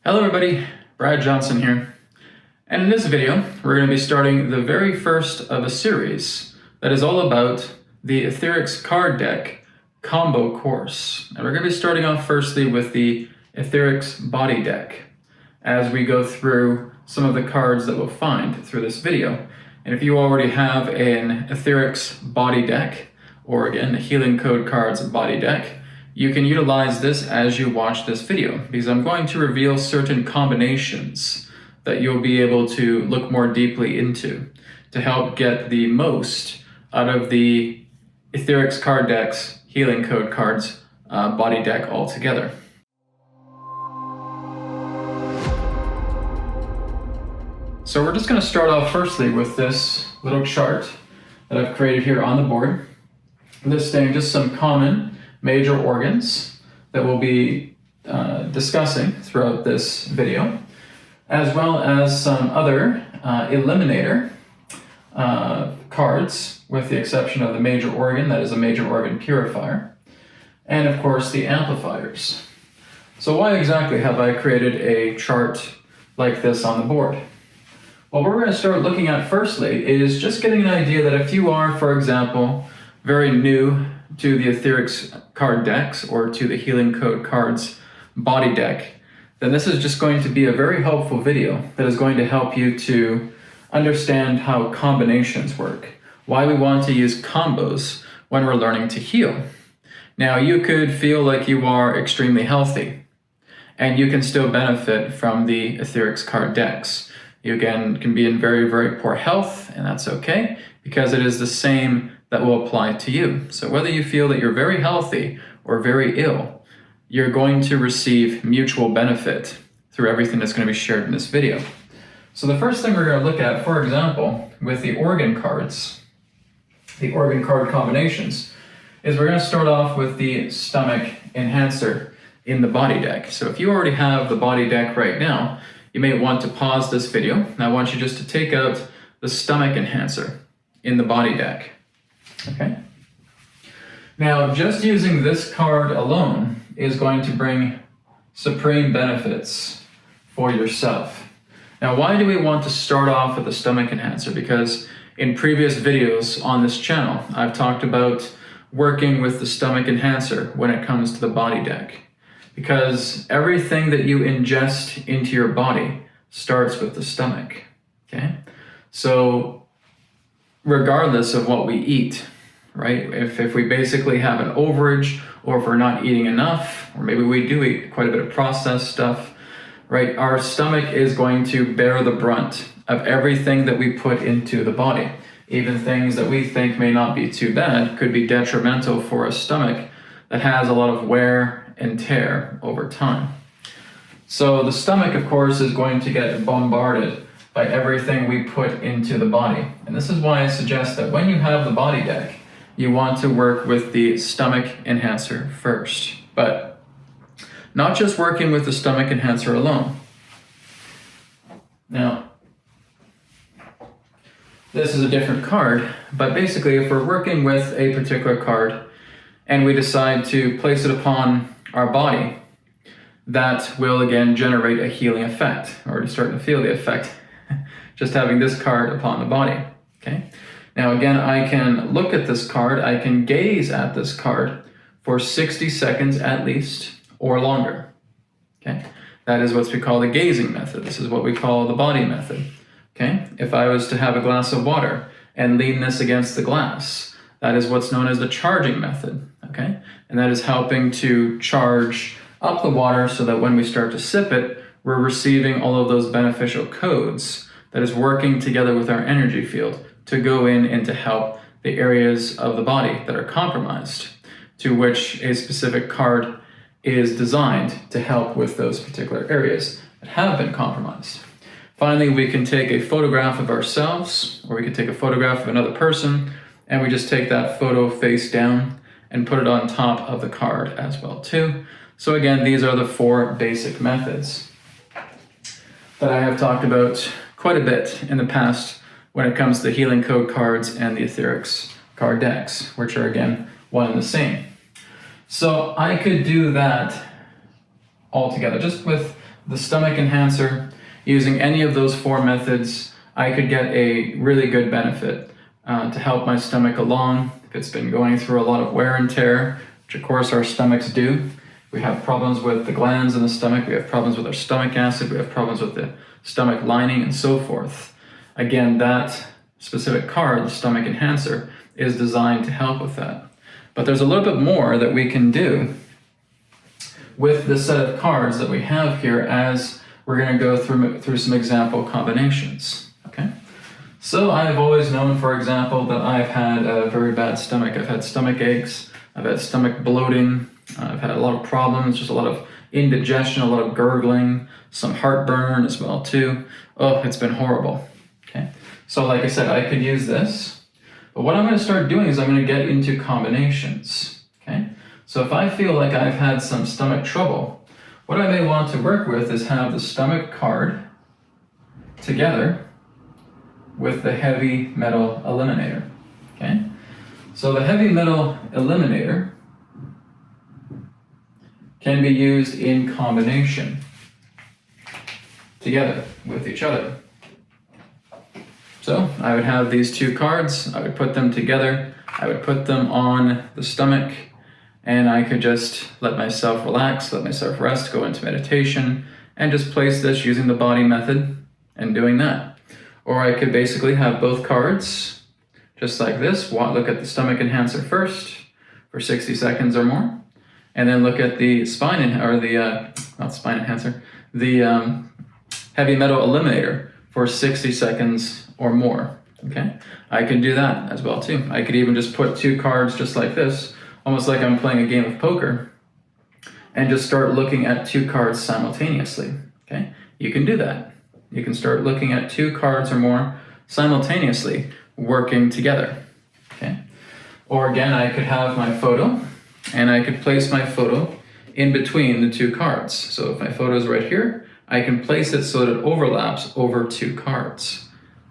Hello everybody, Brad Johnson here. And in this video, we're going to be starting the very first of a series that is all about the AetherX Card Deck combo course. And we're going to be starting off firstly with the AetherX Body Deck as we go through some of the cards that we'll find through this video. And if you already have an AetherX Body Deck, or again, the Healing Code Cards Body Deck, you can utilize this as you watch this video, because I'm going to reveal certain combinations that you'll be able to look more deeply into to help get the most out of the AetherX Card Decks Healing Code Cards Body Deck altogether. So we're just going to start off firstly with this little chart that I've created here on the board, listing just some common major organs that we'll be discussing throughout this video, as well as some other eliminator cards, with the exception of the major organ, that is a major organ purifier, and of course the amplifiers. So why exactly have I created a chart like this on the board? Well, what we're going to start looking at firstly is just getting an idea that if you are, for example, very new to the AetherX Card Decks or to the Healing Code Cards Body Deck, then this is just going to be a very helpful video that is going to help you to understand how combinations work, why we want to use combos when we're learning to heal. Now, you could feel like you are extremely healthy, and you can still benefit from the AetherX Card Decks. You again can be in very, very poor health, and that's okay, because it is the same that will apply to you. So whether you feel that you're very healthy or very ill, you're going to receive mutual benefit through everything that's going to be shared in this video. So the first thing we're going to look at, for example, with the organ cards, the organ card combinations, is we're going to start off with the stomach enhancer in the body deck. So if you already have the body deck right now, you may want to pause this video. And I want you just to take out the stomach enhancer in the body deck. Okay. Now, just using this card alone is going to bring supreme benefits for yourself. Now, why do we want to start off with the stomach enhancer? Because in previous videos on this channel, I've talked about working with the stomach enhancer when it comes to the body deck. Because everything that you ingest into your body starts with the stomach. Okay. So regardless of what we eat, right? If we basically have an overage, or if we're not eating enough, or maybe we do eat quite a bit of processed stuff, right? Our stomach is going to bear the brunt of everything that we put into the body. Even things that we think may not be too bad could be detrimental for a stomach that has a lot of wear and tear over time. So the stomach, of course, is going to get bombarded by everything we put into the body. And this is why I suggest that when you have the body deck, you want to work with the stomach enhancer first. But not just working with the stomach enhancer alone. Now, this is a different card, but basically if we're working with a particular card and we decide to place it upon our body, that will again generate a healing effect. I'm already starting to feel the effect just having this card upon the body. Okay. Now again, I can look at this card, I can gaze at this card for 60 seconds at least, or longer. Okay. That is what we call the gazing method. This is what we call the body method. Okay. If I was to have a glass of water and lean this against the glass, that is what's known as the charging method. Okay. And that is helping to charge up the water so that when we start to sip it, we're receiving all of those beneficial codes that is working together with our energy field to go in and to help the areas of the body that are compromised, to which a specific card is designed to help with those particular areas that have been compromised. Finally, we can take a photograph of ourselves, or we can take a photograph of another person, and we just take that photo face down and put it on top of the card as well too. So again, these are the four basic methods that I have talked about quite a bit in the past when it comes to the Healing Code cards and the AetherX Card Decks, which are again one and the same. So I could do that all together just with the stomach enhancer, using any of those 4 methods, I could get a really good benefit to help my stomach along. If it's been going through a lot of wear and tear, which of course our stomachs do. We have problems with the glands in the stomach, we have problems with our stomach acid, we have problems with the stomach lining and so forth. Again, that specific card, the stomach enhancer, is designed to help with that. But there's a little bit more that we can do with the set of cards that we have here as we're going to go through some example combinations. Okay? So I've always known, for example, that I've had a very bad stomach. I've had stomach aches, I've had stomach bloating, I've had a lot of problems, just a lot of indigestion, a lot of gurgling, some heartburn as well too. Oh, it's been horrible. Okay? So like I said, I could use this, but what I'm going to start doing is I'm going to get into combinations. Okay? So if I feel like I've had some stomach trouble, what I may want to work with is have the stomach card together with the heavy metal eliminator. Okay? So the heavy metal eliminator can be used in combination together with each other. So I would have these 2 cards, I would put them together, I would put them on the stomach, and I could just let myself relax, let myself rest, go into meditation, and just place this using the body method and doing that. Or I could basically have both cards, just like this, look at the stomach enhancer first for 60 seconds or more, and then look at the the heavy metal eliminator for 60 seconds or more. Okay, I could do that as well too. I could even just put 2 cards just like this, almost like I'm playing a game of poker, and just start looking at 2 cards simultaneously. Okay, you can do that. You can start looking at 2 cards or more simultaneously working together. Okay, or again, I could have my photo, and I could place my photo in between the 2 cards. So if my photo is right here, I can place it so that it overlaps over 2 cards.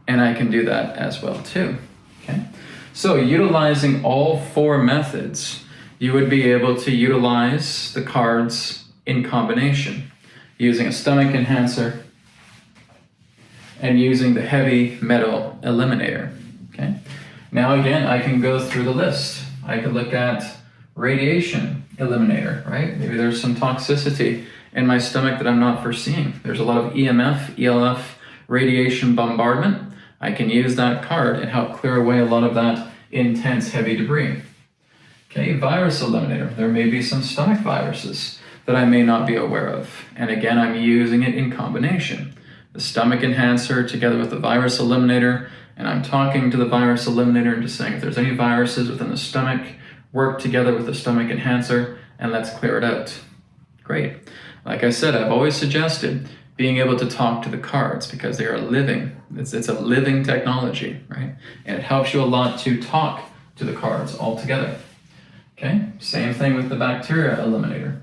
And I can do that as well too. Okay? So utilizing all 4 methods, you would be able to utilize the cards in combination, using a stomach enhancer and using the heavy metal eliminator. Okay? Now again, I can go through the list. I could look at radiation eliminator, right? Maybe there's some toxicity in my stomach that I'm not foreseeing. There's a lot of EMF, ELF, radiation bombardment. I can use that card and help clear away a lot of that intense heavy debris. Okay, virus eliminator. There may be some stomach viruses that I may not be aware of. And again, I'm using it in combination. The stomach enhancer together with the virus eliminator, and I'm talking to the virus eliminator and just saying if there's any viruses within the stomach, work together with the stomach enhancer and let's clear it out. Great. Like I said, I've always suggested being able to talk to the cards because they are living. It's a living technology, right? And it helps you a lot to talk to the cards all together. Okay, same thing with the bacteria eliminator,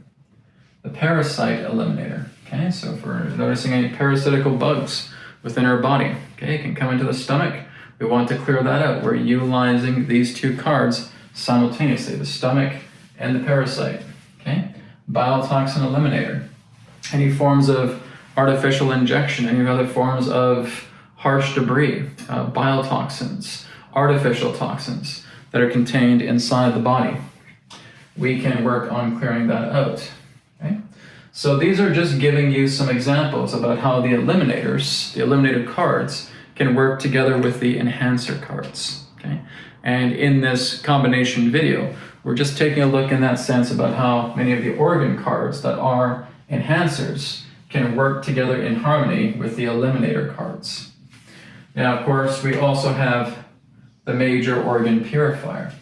the parasite eliminator. Okay, so if we're noticing any parasitical bugs within our body, okay, it can come into the stomach. We want to clear that out. We're utilizing these 2 cards simultaneously, the stomach and the parasite. Okay, biotoxin eliminator, any forms of artificial injection, any other forms of harsh debris, biotoxins, artificial toxins that are contained inside the body. We can work on clearing that out. Okay? So these are just giving you some examples about how the eliminators, the eliminator cards, can work together with the enhancer cards. Okay? And in this combination video, we're just taking a look in that sense about how many of the organ cards that are enhancers can work together in harmony with the eliminator cards. Now, of course, we also have the major organ purifier.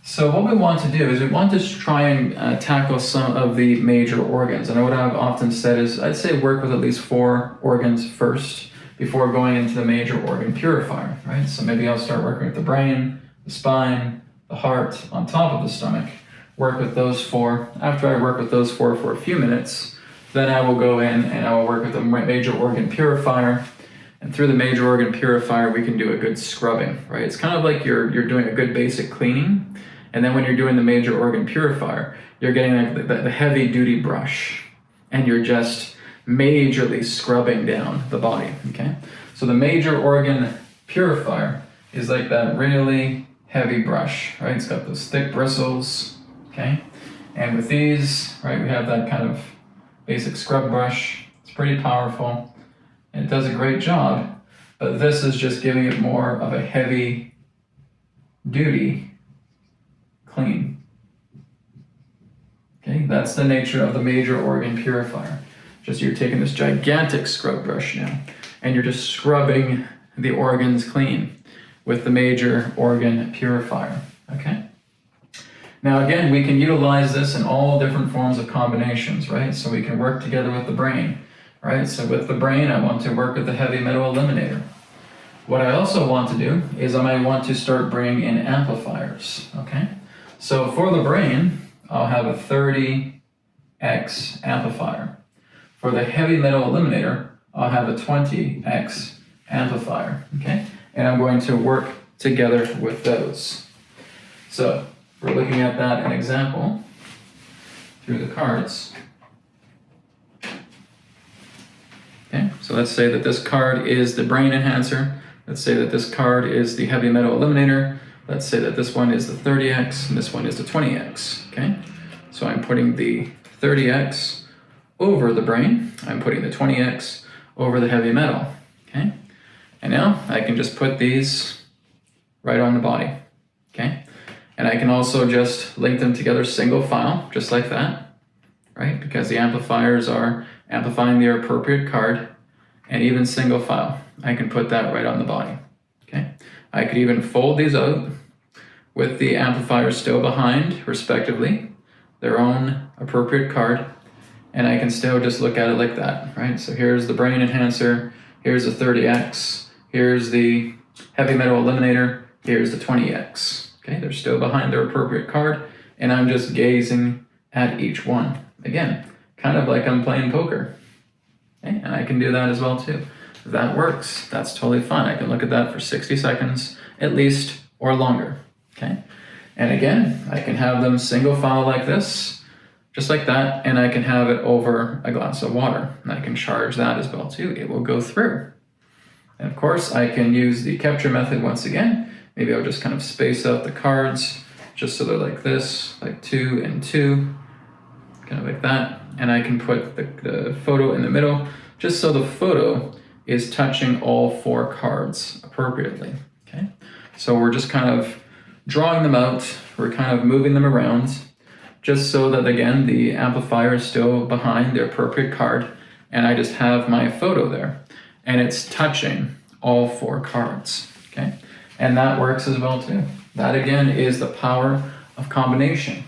So what we want to do is we want to try and tackle some of the major organs. And what I've often said is I'd say work with at least 4 organs first before going into the major organ purifier, right? So maybe I'll start working with the brain, the spine, the heart on top of the stomach, work with those 4. After I work with those 4 for a few minutes, then I will go in and I will work with the major organ purifier. And through the major organ purifier, we can do a good scrubbing, right? It's kind of like you're doing a good basic cleaning. And then when you're doing the major organ purifier, you're getting like the heavy duty brush. And you're just majorly scrubbing down the body, okay? So the major organ purifier is like that really heavy brush, right? It's got those thick bristles, okay? And with these, right, we have that kind of basic scrub brush. It's pretty powerful, and it does a great job, but this is just giving it more of a heavy duty clean. Okay, that's the nature of the major organ purifier. Just you're taking this gigantic scrub brush now, and you're just scrubbing the organs clean with the major organ purifier, okay? Now again, we can utilize this in all different forms of combinations, right? So we can work together with the brain, right? So with the brain, I want to work with the heavy metal eliminator. What I also want to do is I might want to start bringing in amplifiers, okay? So for the brain, I'll have a 30x amplifier. For the heavy metal eliminator, I'll have a 20x amplifier, okay? And I'm going to work together with those. So we're looking at that an example through the cards. Okay, so let's say that this card is the brain enhancer. Let's say that this card is the heavy metal eliminator. Let's say that this one is the 30x and this one is the 20x, okay? So I'm putting the 30x over the brain. I'm putting the 20x over the heavy metal, okay? And now I can just put these right on the body, okay? And I can also just link them together single file, just like that, right? Because the amplifiers are amplifying the appropriate card, and even single file, I can put that right on the body, okay? I could even fold these out with the amplifiers still behind, respectively, their own appropriate card, and I can still just look at it like that, right? So here's the brain enhancer, here's the 30x, here's the heavy metal eliminator, here's the 20x. Okay, they're still behind their appropriate card, and I'm just gazing at each one. Again, kind of like I'm playing poker. Okay, and I can do that as well too. If that works, that's totally fine. I can look at that for 60 seconds at least or longer. Okay, and again, I can have them single file like this, just like that, and I can have it over a glass of water. And I can charge that as well too. It will go through. And of course, I can use the capture method once again. Maybe I'll just kind of space out the cards just so they're like this, like 2 and 2, kind of like that. And I can put the photo in the middle just so the photo is touching all 4 cards appropriately, okay? So we're just kind of drawing them out. We're kind of moving them around just so that, again, the amplifier is still behind the appropriate card, and I just have my photo there, and it's touching all 4 cards, okay? And that works as well too. That again is the power of combination.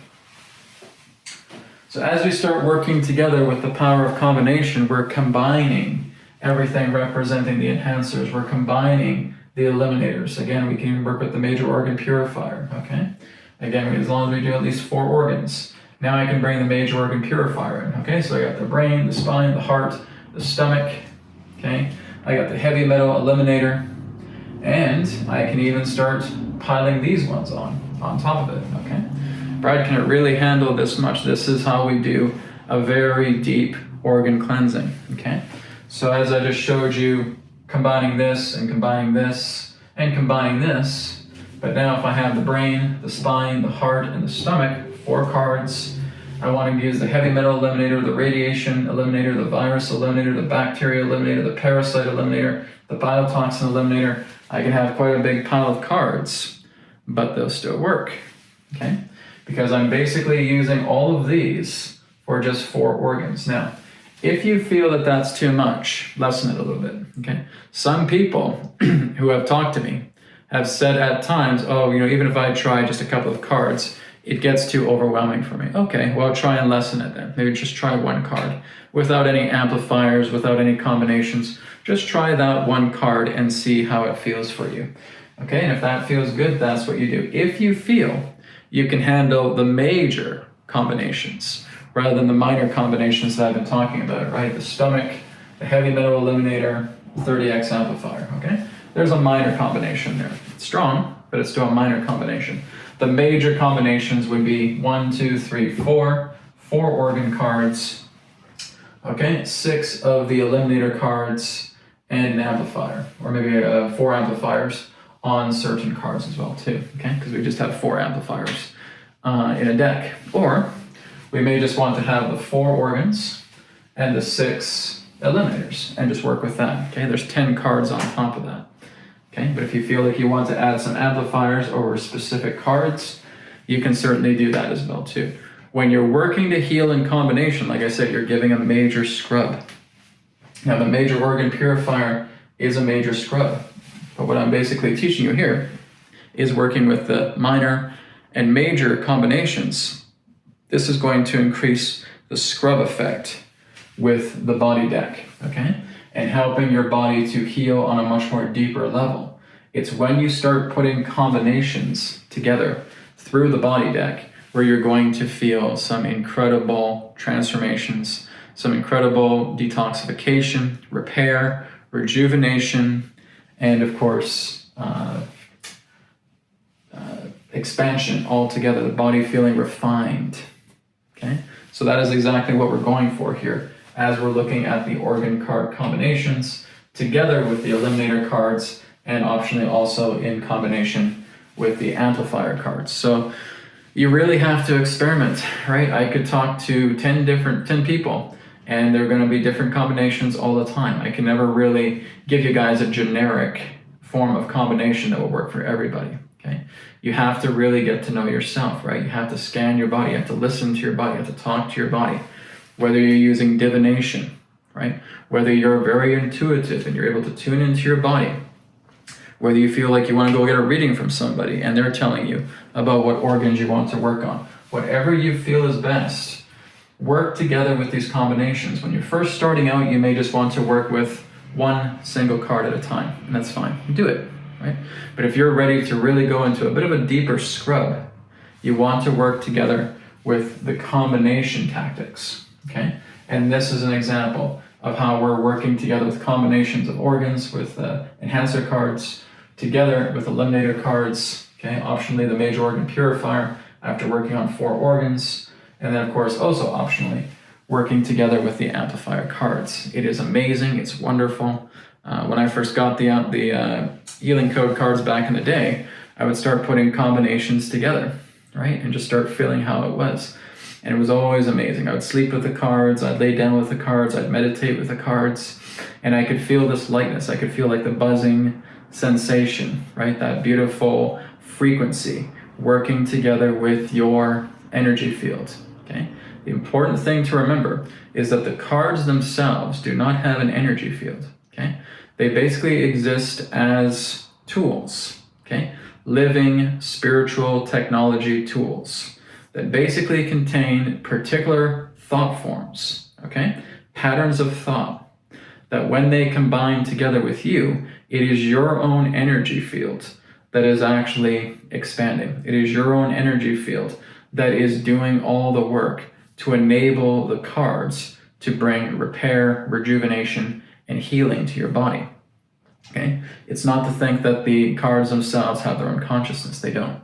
So as we start working together with the power of combination, we're combining everything representing the enhancers. We're combining the eliminators. Again, we can even work with the major organ purifier, okay? Again, as long as we do at least 4 organs. Now I can bring the major organ purifier in, okay? So I got the brain, the spine, the heart, the stomach, okay? I got the heavy metal eliminator, and I can even start piling these ones on top of it, okay? Brad, can it really handle this much? This is how we do a very deep organ cleansing, okay? So as I just showed you, combining this and combining this and combining this, but now if I have the brain, the spine, the heart, and the stomach, 4 cards, I want to use the heavy metal eliminator, the radiation eliminator, the virus eliminator, the bacteria eliminator, the parasite eliminator, the biotoxin eliminator. I can have quite a big pile of cards, but they'll still work, okay? Because I'm basically using all of these for just 4 organs. Now, if you feel that that's too much, lessen it a little bit, okay? Some people who have talked to me have said at times, oh, you know, even if I try just a couple of cards, it gets too overwhelming for me. Okay, well, try and lessen it then. Maybe just try 1 card without any amplifiers, without any combinations. Just try that 1 card and see how it feels for you. Okay, and if that feels good, that's what you do. If you feel you can handle the major combinations rather than the minor combinations that I've been talking about, right? The stomach, the heavy metal eliminator, 30x amplifier, okay? There's a minor combination there. It's strong, but it's still a minor combination. The major combinations would be 1, 2, 3, 4, 4 organ cards, okay, 6 of the eliminator cards and an amplifier, or maybe 4 amplifiers on certain cards as well too, okay, because we just have 4 amplifiers in a deck. Or we may just want to have the 4 organs and the 6 eliminators and just work with that, okay? There's 10 cards on top of that, okay? But if you feel like you want to add some amplifiers over specific cards, you can certainly do that as well too. When you're working to heal in combination, like I said, you're giving a major scrub. Now the major organ purifier is a major scrub, but what I'm basically teaching you here is working with the minor and major combinations. This is going to increase the scrub effect with the body deck, okay? And helping your body to heal on a much more deeper level. It's when you start putting combinations together through the body deck where you're going to feel some incredible transformations, some incredible detoxification, repair, rejuvenation, and of course, expansion altogether, the body feeling refined, okay? So that is exactly what we're going for here as we're looking at the organ card combinations together with the eliminator cards and optionally also in combination with the amplifier cards. So you really have to experiment, right? I could talk to 10 people and they're going to be different combinations all the time. I can never really give you guys a generic form of combination that will work for everybody, okay? You have to really get to know yourself, right? You have to scan your body, you have to listen to your body, you have to talk to your body. Whether you're using divination, right? Whether you're very intuitive and you're able to tune into your body. Whether you feel like you want to go get a reading from somebody and they're telling you about what organs you want to work on. Whatever you feel is best, work together with these combinations. When you're first starting out, you may just want to work with one single card at a time, and that's fine. Do it, right? But if you're ready to really go into a bit of a deeper scrub, you want to work together with the combination tactics, okay? And this is an example of how we're working together with combinations of organs, with enhancer cards, together with eliminator cards, okay? Optionally, the major organ purifier after working on 4 organs, and then of course also optionally working together with the amplifier cards. It is amazing, it's wonderful. When I first got the healing code cards back in the day, I would start putting combinations together, right? And just start feeling how it was. And it was always amazing. I would sleep with the cards, I'd lay down with the cards, I'd meditate with the cards, and I could feel this lightness. I could feel like the buzzing sensation, right? That beautiful frequency working together with your energy field, okay? The important thing to remember is that the cards themselves do not have an energy field, okay? They basically exist as tools, okay? Living spiritual technology tools that basically contain particular thought forms, okay? Patterns of thought that when they combine together with you, it is your own energy field that is actually expanding. It is your own energy field that is doing all the work to enable the cards to bring repair, rejuvenation, and healing to your body, okay? It's not to think that the cards themselves have their own consciousness. They don't,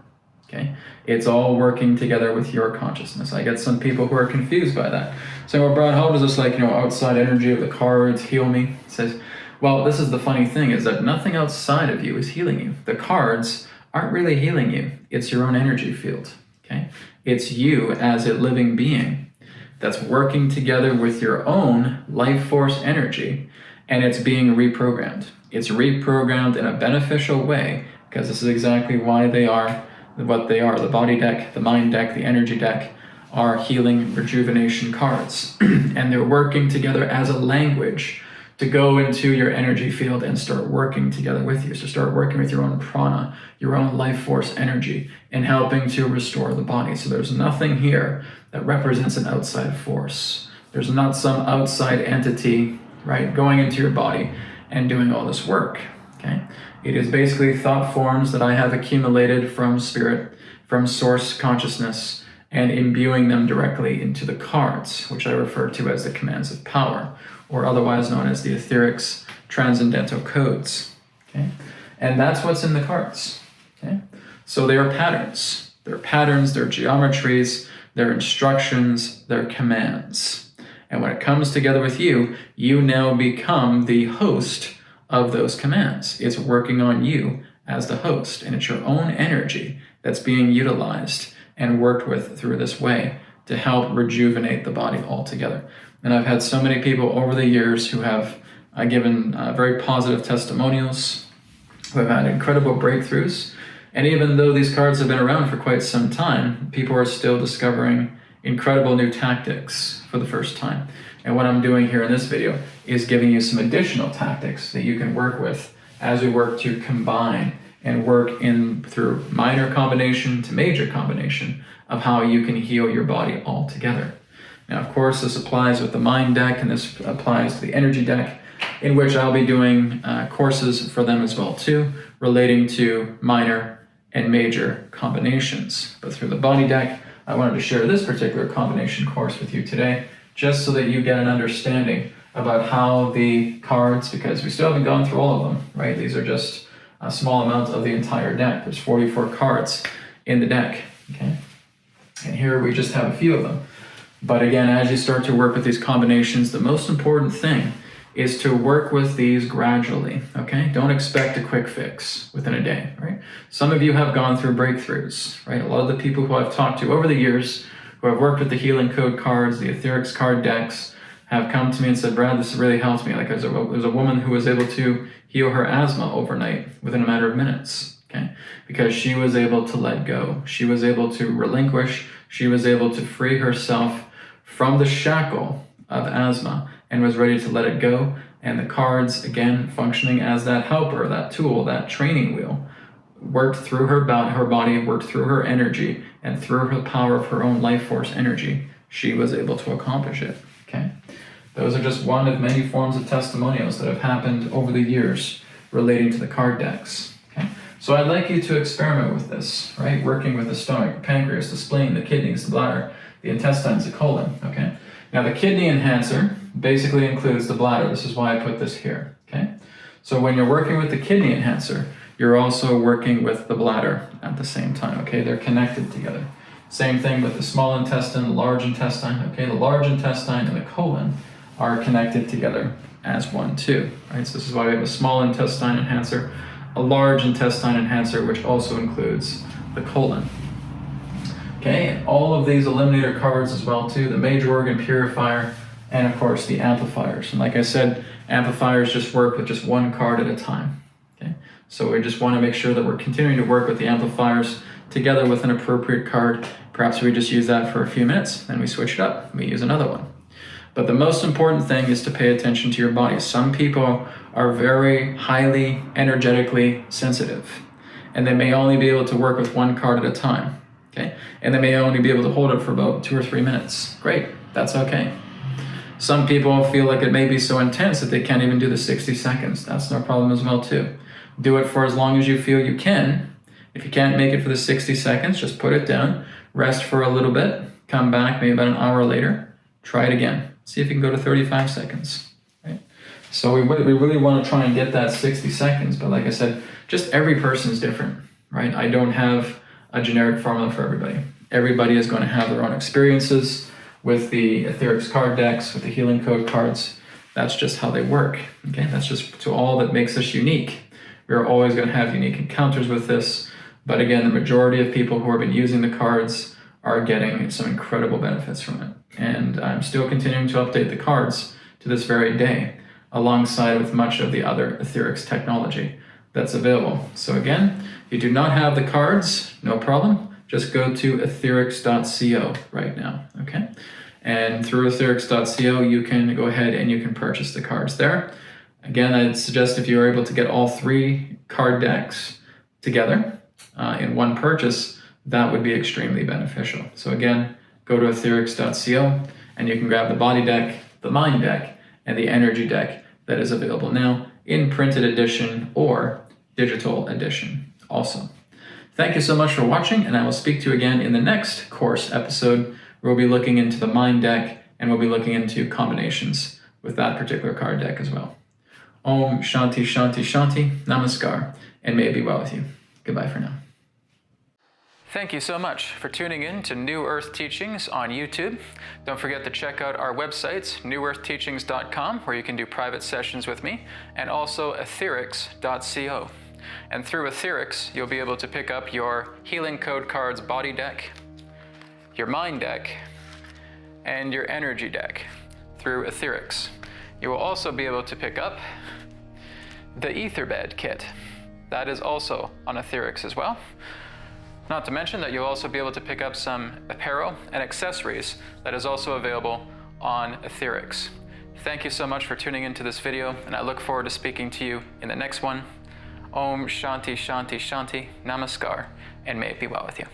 okay? It's all working together with your consciousness. I get some people who are confused by that. Saying, well, Brad, how does this, outside energy of the cards heal me? It says, well, this is the funny thing, is that nothing outside of you is healing you. The cards aren't really healing you. It's your own energy field, okay? It's you as a living being that's working together with your own life force energy, and it's being reprogrammed. It's reprogrammed in a beneficial way, because this is exactly why they are what they are. The body deck, the mind deck, the energy deck are healing rejuvenation cards. And they're working together as a language to go into your energy field and start working together with you. So start working with your own prana, your own life force energy, and helping to restore the body. So there's nothing here that represents an outside force. There's not some outside entity, right, going into your body and doing all this work, okay? It is basically thought forms that I have accumulated from spirit, from source consciousness, and imbuing them directly into the cards, which I refer to as the commands of power, or otherwise known as the Etherics Transcendental Codes, okay? And that's what's in the cards, okay? So they are patterns. They're patterns, they're geometries, they're instructions, they're commands. And when it comes together with you, you now become the host of those commands. It's working on you as the host, and it's your own energy that's being utilized and worked with through this way to help rejuvenate the body altogether. And I've had so many people over the years who have given very positive testimonials, who have had incredible breakthroughs. And even though these cards have been around for quite some time, people are still discovering incredible new tactics for the first time. And what I'm doing here in this video is giving you some additional tactics that you can work with as we work to combine and work in through minor combination to major combination of how you can heal your body altogether. Now, of course, this applies with the mind deck, and this applies to the energy deck, in which I'll be doing courses for them as well too, relating to minor and major combinations. But through the body deck, I wanted to share this particular combination course with you today, just so that you get an understanding about how the cards, because we still haven't gone through all of them, right? These are just a small amount of the entire deck. There's 44 cards in the deck, okay? And here we just have a few of them. But again, as you start to work with these combinations, the most important thing is to work with these gradually, okay? Don't expect a quick fix within a day, right? Some of you have gone through breakthroughs, right? A lot of the people who I've talked to over the years who have worked with the healing code cards, the AetherX Card Decks, have come to me and said, Brad, this really helped me. Like there's a woman who was able to heal her asthma overnight within a matter of minutes, okay? Because she was able to let go. She was able to relinquish. She was able to free herself from the shackle of asthma and was ready to let it go. And the cards, again, functioning as that helper, that tool, that training wheel, worked through her body, worked through her energy, and through the power of her own life force energy, she was able to accomplish it, okay? Those are just one of many forms of testimonials that have happened over the years relating to the card decks, okay? So I'd like you to experiment with this, right? Working with the stomach, the pancreas, the spleen, the kidneys, the bladder, the intestines, the colon, okay? Now the kidney enhancer basically includes the bladder. This is why I put this here, okay? So when you're working with the kidney enhancer, you're also working with the bladder at the same time, okay? They're connected together. Same thing with the small intestine, the large intestine, okay? The large intestine and the colon are connected together as one too, right? So this is why we have a small intestine enhancer, a large intestine enhancer, which also includes the colon. Okay, all of these eliminator cards as well too, the major organ purifier, and of course the amplifiers. And like I said, amplifiers just work with just one card at a time. Okay, so we just want to make sure that we're continuing to work with the amplifiers together with an appropriate card. Perhaps we just use that for a few minutes, then we switch it up, we use another one. But the most important thing is to pay attention to your body. Some people are very highly energetically sensitive, and they may only be able to work with one card at a time. Okay, and they may only be able to hold it for about 2 or 3 minutes. Great, that's okay. Some people feel like it may be so intense that they can't even do the 60 seconds. That's no problem as well too. Do it for as long as you feel you can. If you can't make it for the 60 seconds, just put it down, rest for a little bit, come back maybe about an hour later, try it again. See if you can go to 35 seconds. Right? So we really want to try and get that 60 seconds, but like I said, just every person is different, right? I don't have a generic formula for everybody. Everybody is going to have their own experiences with the AetherX Card Decks, with the healing code cards. That's just how they work, okay? That's just to all that makes us unique. We're always going to have unique encounters with this, but again, the majority of people who have been using the cards are getting some incredible benefits from it. And I'm still continuing to update the cards to this very day, alongside with much of the other Etherics technology that's available. So again, if you do not have the cards, no problem. Just go to etherics.co right now, okay? And through etherics.co, you can go ahead and you can purchase the cards there. Again, I'd suggest if you're able to get all 3 card decks together in one purchase, that would be extremely beneficial. So again, go to etherics.co and you can grab the body deck, the mind deck, and the energy deck that is available now in printed edition or digital edition also. Thank you so much for watching, and I will speak to you again in the next course episode where we'll be looking into the mind deck and we'll be looking into combinations with that particular card deck as well. Om Shanti Shanti Shanti, Namaskar, and may it be well with you. Goodbye for now. Thank you so much for tuning in to New Earth Teachings on YouTube. Don't forget to check out our websites, newearthteachings.com, where you can do private sessions with me, and also etherics.co. And through Etherics, you'll be able to pick up your Healing Code Cards Body Deck, your Mind Deck, and your Energy Deck through Etherics. You will also be able to pick up the Etherbed Kit. That is also on Etherics as well. Not to mention that you'll also be able to pick up some apparel and accessories that is also available on Etherics. Thank you so much for tuning into this video, and I look forward to speaking to you in the next one. Om Shanti Shanti Shanti Namaskar, and may it be well with you.